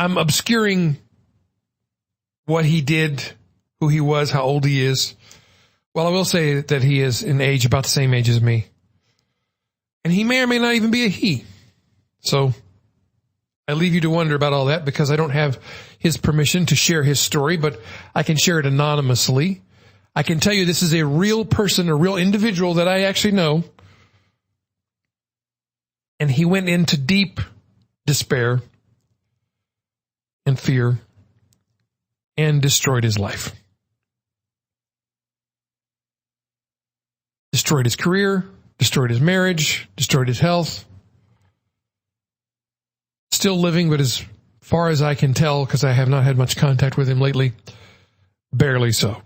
I'm obscuring what he did, who he was, how old he is. Well, I will say that he is in age about the same age as me. And he may or may not even be a he. So I leave you to wonder about all that because I don't have his permission to share his story, but I can share it anonymously. I can tell you this is a real person, a real individual that I actually know. And he went into deep despair and fear and destroyed his life. Destroyed his career, destroyed his marriage, destroyed his health. Still living, but as far as I can tell, because I have not had much contact with him lately, barely so.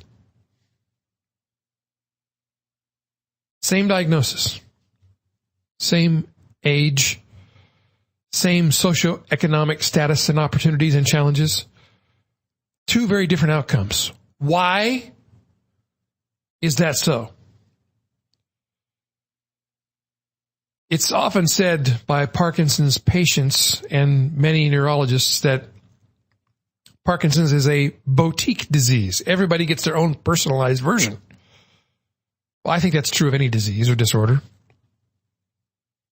Same diagnosis, same age, same socioeconomic status and opportunities and challenges. Two very different outcomes. Why is that so? It's often said by Parkinson's patients and many neurologists that Parkinson's is a boutique disease. Everybody gets their own personalized version. Well, I think that's true of any disease or disorder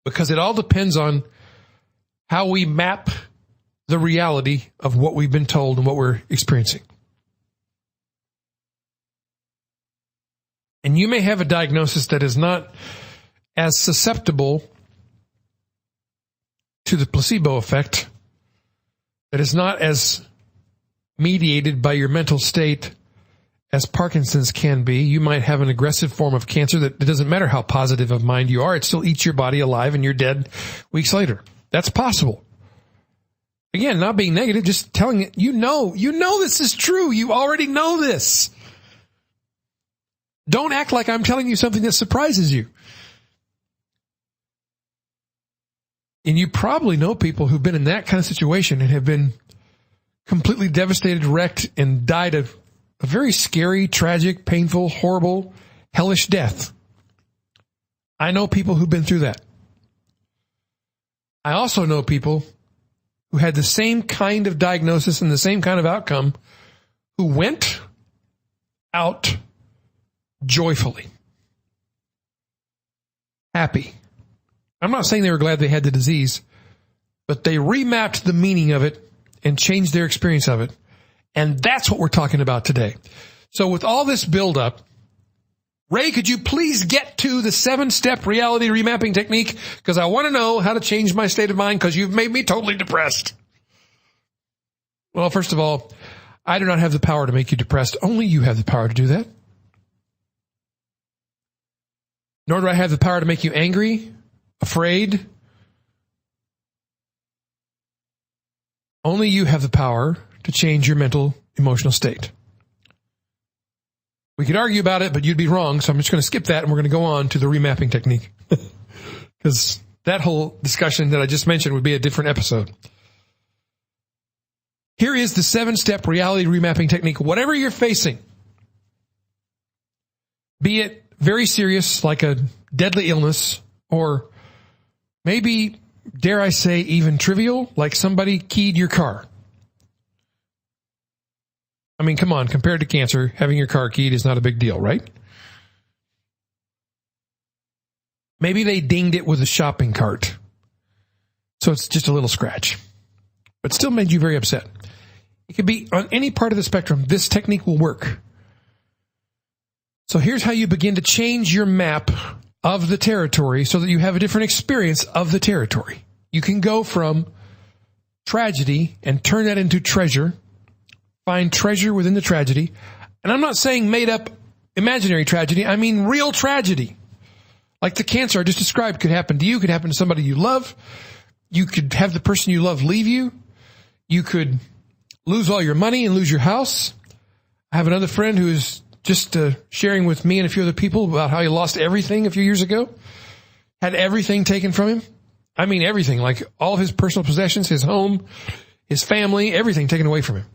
because it all depends on how we map the reality of what we've been told and what we're experiencing. And you may have a diagnosis that is not as susceptible to the placebo effect, that is not as mediated by your mental state as Parkinson's can be. You might have an aggressive form of cancer that it doesn't matter how positive of mind you are, it still eats your body alive and you're dead weeks later. That's possible. Again, not being negative, just telling it, you know this is true. You already know this. Don't act like I'm telling you something that surprises you. And you probably know people who've been in that kind of situation and have been completely devastated, wrecked, and died of a very scary, tragic, painful, horrible, hellish death. I know people who've been through that. I also know people who had the same kind of diagnosis and the same kind of outcome who went out joyfully, happy. I'm not saying they were glad they had the disease, but they remapped the meaning of it and changed their experience of it. And that's what we're talking about today. So with all this buildup, Ray, could you please get to the 7-step reality remapping technique? Because I want to know how to change my state of mind because you've made me totally depressed. Well, first of all, I do not have the power to make you depressed. Only you have the power to do that. Nor do I have the power to make you angry, afraid. Only you have the power to change your mental, emotional state. We could argue about it, but you'd be wrong, so I'm just going to skip that and we're going to go on to the remapping technique. Because that whole discussion that I just mentioned would be a different episode. Here is the 7-step reality remapping technique. Whatever you're facing, be it very serious, like a deadly illness, or maybe, dare I say, even trivial, like somebody keyed your car. I mean, come on, compared to cancer, having your car keyed is not a big deal, right? Maybe they dinged it with a shopping cart. So it's just a little scratch, but still made you very upset. It could be on any part of the spectrum. This technique will work. So here's how you begin to change your map of the territory so that you have a different experience of the territory. You can go from tragedy and turn that into treasure. Find treasure within the tragedy. And I'm not saying made up imaginary tragedy. I mean real tragedy. Like the cancer I just described could happen to you, could happen to somebody you love. You could have the person you love leave you. You could lose all your money and lose your house. I have another friend who is just sharing with me and a few other people about how he lost everything a few years ago. Had everything taken from him. I mean everything, like all of his personal possessions, his home, his family, everything taken away from him.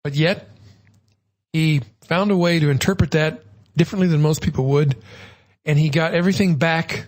But yet, he found a way to interpret that differently than most people would, and he got everything back